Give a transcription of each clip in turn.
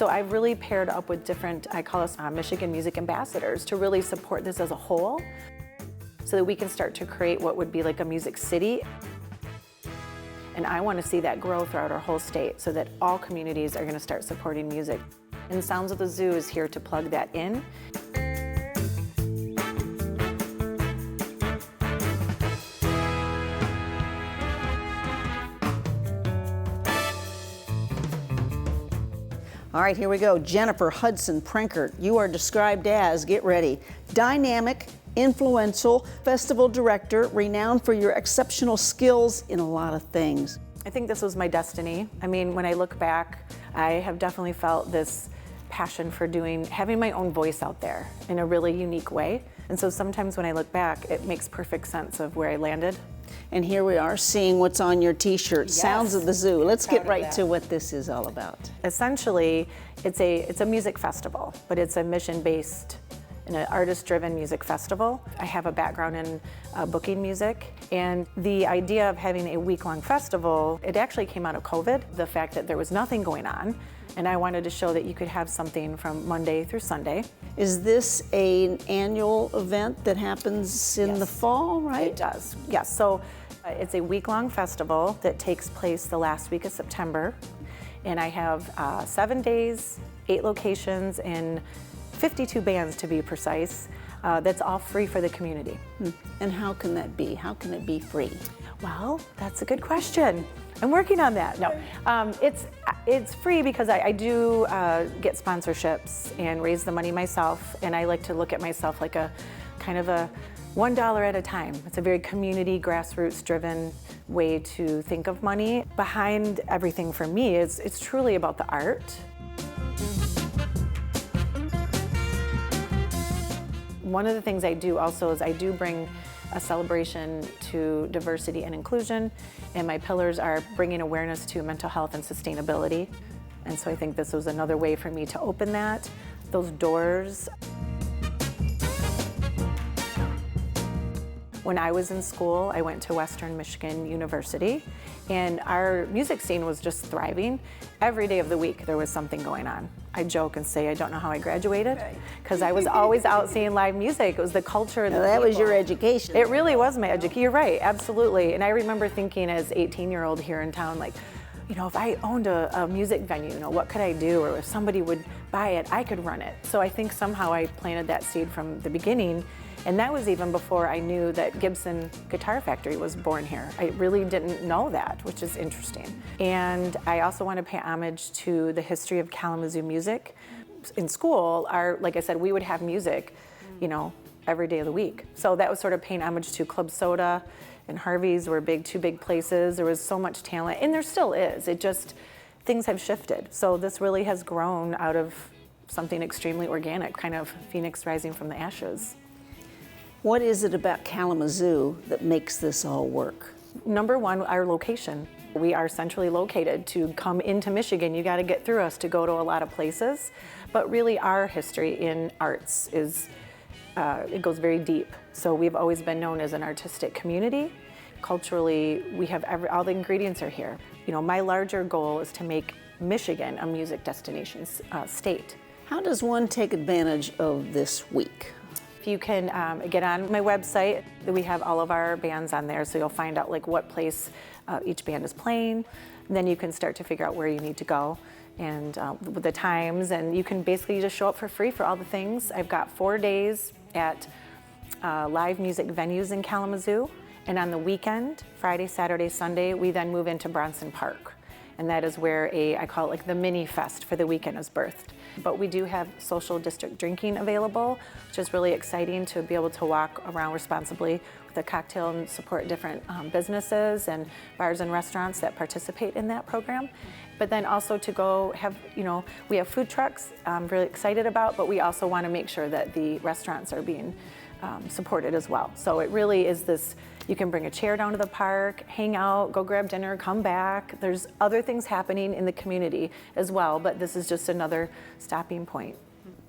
So I've really paired up with different, I call us Michigan Music Ambassadors, to really support this as a whole so that we can start to create what would be like a music city. And I want to see that grow throughout our whole state so that all communities are going to start supporting music. And Sounds of the Zoo is here to plug that in. All right, here we go. Jennifer Hudson-Prenkert, you are described as, get ready, dynamic, influential, festival director, renowned for your exceptional skills in a lot of things. I think this was my destiny. I mean, when I look back, I have definitely felt this passion for having my own voice out there in a really unique way. And so sometimes when I look back, it makes perfect sense of where I landed. And here we are seeing what's on your t-shirt, Yes. Sounds of the Zoo. Let's get right that. to what this is all about. Essentially, it's a music festival, but it's a mission-based and an artist-driven music festival. I have a background in booking music, and the idea of having a week-long festival, it actually came out of COVID, the fact that there was nothing going on, and I wanted to show that you could have something from Monday through Sunday. Is this an annual event that happens in the fall, right? It does, yes. So it's a week-long festival that takes place the last week of September, and I have 7 days, 8 locations, and 52 bands to be precise. That's all free for the community. And how can that be? How can it be free? Well, that's a good question. I'm working on that. No, it's free because I do get sponsorships and raise the money myself, and I like to look at myself like a kind of a $1 at a time. It's a very community, grassroots-driven way to think of money. Behind everything for me is it's truly about the art. One of the things I do also is I do bring a celebration to diversity and inclusion, and my pillars are bringing awareness to mental health and sustainability. And so I think this was another way for me to open those doors. When I was in school, I went to Western Michigan University, and our music scene was just thriving. Every day of the week, there was something going on. I joke and say I don't know how I graduated, because I was always out seeing live music. It was the culture. Now, that was your education. It really was my education. You're right, absolutely. And I remember thinking as 18-year-old here in town, like, you know, if I owned a music venue, you know, what could I do? Or if somebody would buy it, I could run it. So I think somehow I planted that seed from the beginning. And that was even before I knew that Gibson Guitar Factory was born here. I really didn't know that, which is interesting. And I also want to pay homage to the history of Kalamazoo music. In school, like I said, we would have music, you know, every day of the week. So that was sort of paying homage to Club Soda and Harvey's were two big places. There was so much talent, and there still is. It just, things have shifted. So this really has grown out of something extremely organic, kind of phoenix rising from the ashes. What is it about Kalamazoo that makes this all work? Number one, our location. We are centrally located. To come into Michigan, you got to get through us to go to a lot of places. But really, our history in arts it goes very deep. So we've always been known as an artistic community. Culturally, we have all the ingredients are here. You know, my larger goal is to make Michigan a music destination state. How does one take advantage of this week? You can get on my website. We have all of our bands on there, so you'll find out like what place each band is playing. And then you can start to figure out where you need to go and with the times, and you can basically just show up for free for all the things. I've got 4 days at live music venues in Kalamazoo, and on the weekend, Friday, Saturday, Sunday, we then move into Bronson Park. And that is where I call it like the mini fest for the weekend is birthed. But we do have social district drinking available, which is really exciting to be able to walk around responsibly with a cocktail and support different businesses and bars and restaurants that participate in that program. But then also to go have, you know, we have food trucks I'm really excited about, but we also want to make sure that the restaurants are being supported as well. So it really is this, you can bring a chair down to the park, hang out, go grab dinner, come back. There's other things happening in the community as well, but this is just another stopping point.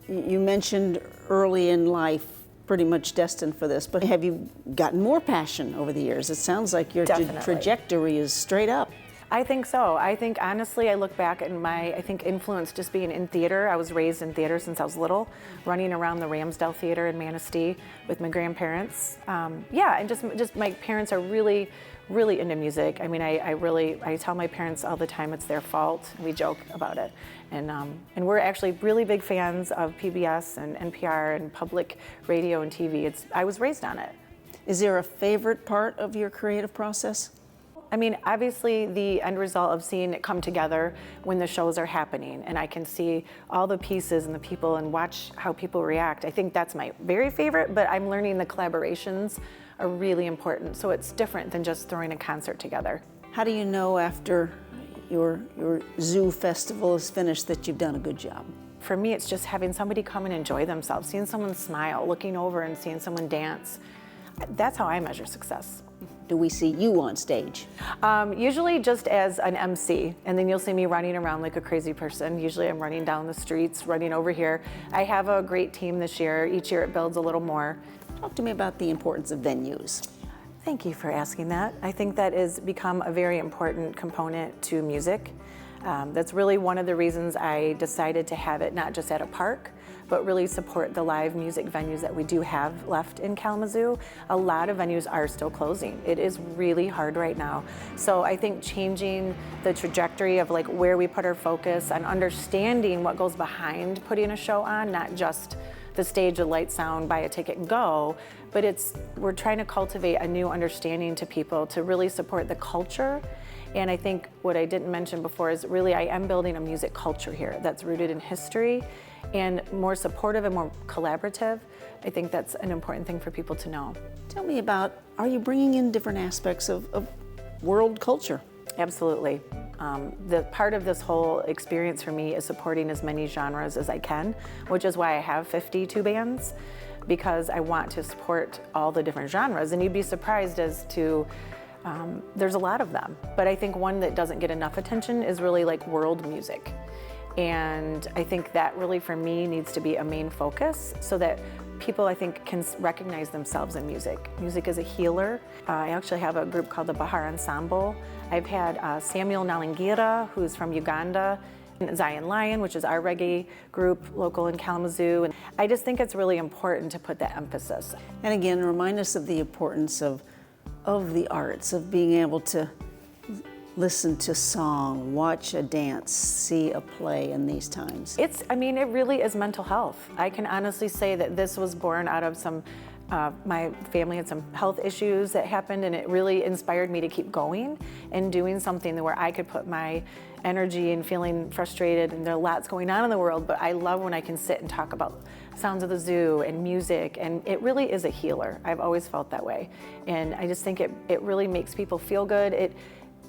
You mentioned early in life, pretty much destined for this, but have you gotten more passion over the years? It sounds like your trajectory is straight up. I think so. I think honestly, I look back at I think influence just being in theater. I was raised in theater since I was little, running around the Ramsdale Theater in Manistee with my grandparents. Yeah, and just my parents are really into music. I mean, I tell my parents all the time it's their fault. We joke about it. And we're actually really big fans of PBS and NPR and public radio and TV. I was raised on it. Is there a favorite part of your creative process? I mean, obviously the end result of seeing it come together when the shows are happening and I can see all the pieces and the people and watch how people react. I think that's my very favorite, but I'm learning the collaborations are really important. So it's different than just throwing a concert together. How do you know after your zoo festival is finished that you've done a good job? For me, it's just having somebody come and enjoy themselves, seeing someone smile, looking over and seeing someone dance. That's how I measure success. Do we see you on stage? Usually just as an MC, and then you'll see me running around like a crazy person. Usually I'm running down the streets, running over here. I have a great team this year. Each year it builds a little more. Talk to me about the importance of venues. Thank you for asking that. I think that has become a very important component to music. That's really one of the reasons I decided to have it not just at a park, but really support the live music venues that we do have left in Kalamazoo. A lot of venues are still closing. It is really hard right now. So I think changing the trajectory of like where we put our focus on understanding what goes behind putting a show on, not just the stage, the light, sound, buy a ticket and go, but we're trying to cultivate a new understanding to people to really support the culture. And I think what I didn't mention before is really I am building a music culture here that's rooted in history and more supportive and more collaborative. I think that's an important thing for people to know. Tell me about, are you bringing in different aspects of world culture? Absolutely. The part of this whole experience for me is supporting as many genres as I can, which is why I have 52 bands, because I want to support all the different genres. And you'd be surprised as to there's a lot of them, but I think one that doesn't get enough attention is really like world music. And I think that really for me needs to be a main focus so that people I think can recognize themselves in music. Music is a healer. I actually have a group called the Bahar Ensemble. I've had Samuel Nalingira, who's from Uganda, and Zion Lion, which is our reggae group local in Kalamazoo. And I just think it's really important to put that emphasis. And again, remind us of the importance of the arts, of being able to listen to song, watch a dance, see a play in these times. It really is mental health. I can honestly say that this was born out of my family had some health issues that happened, and it really inspired me to keep going and doing something where I could put my energy and feeling frustrated, and there are lots going on in the world, but I love when I can sit and talk about sounds of the zoo and music, and it really is a healer. I've always felt that way, and I just think it really makes people feel good.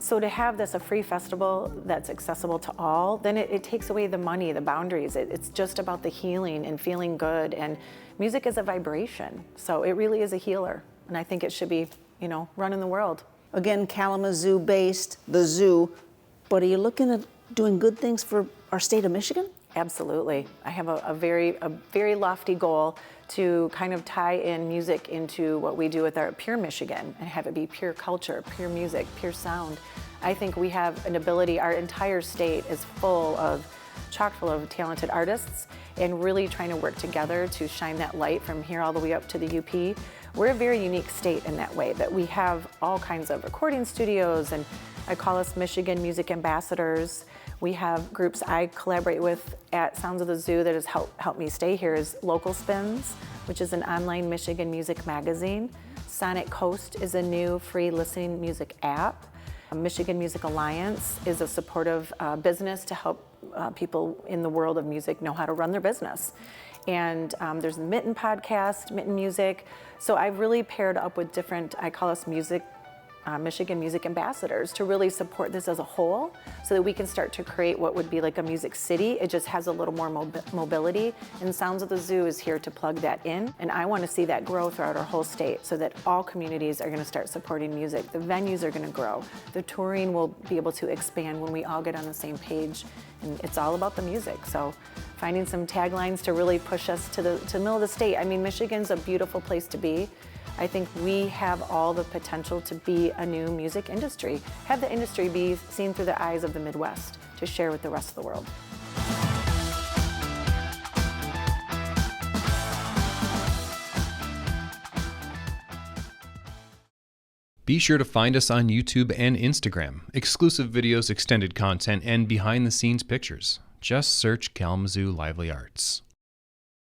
So to have this a free festival that's accessible to all, then it takes away the money, the boundaries. It's just about the healing and feeling good, and music is a vibration, so it really is a healer, and I think it should be, running the world. Again, Kalamazoo based, the zoo, but are you looking at doing good things for our state of Michigan? Absolutely. I have a very lofty goal to kind of tie in music into what we do with our Pure Michigan and have it be pure culture, pure music, pure sound. I think we have an ability, our entire state is chock full of talented artists, and really trying to work together to shine that light from here all the way up to the UP. We're a very unique state in that way, that we have all kinds of recording studios, and I call us Michigan Music Ambassadors. We have groups I collaborate with at Sounds of the Zoo that has helped me stay here is Local Spins, which is an online Michigan music magazine. Sonic Coast is a new free listening music app. Michigan Music Alliance is a supportive business to help people in the world of music know how to run their business. And there's the Mitten podcast, Mitten Music. So I've really paired up with different, I call us Michigan Music Ambassadors, to really support this as a whole so that we can start to create what would be like a music city. It just has a little more mobility, and Sounds of the Zoo is here to plug that in. And I want to see that grow throughout our whole state so that all communities are going to start supporting music. The venues are going to grow. The touring will be able to expand when we all get on the same page And it's all about the music. So finding some taglines to really push us to the middle of the state. I mean, Michigan's a beautiful place to be. I think we have all the potential to be a new music industry, have the industry be seen through the eyes of the Midwest to share with the rest of the world. Be sure to find us on YouTube and Instagram. Exclusive videos, extended content, and behind-the-scenes pictures. Just search Kalamazoo Lively Arts.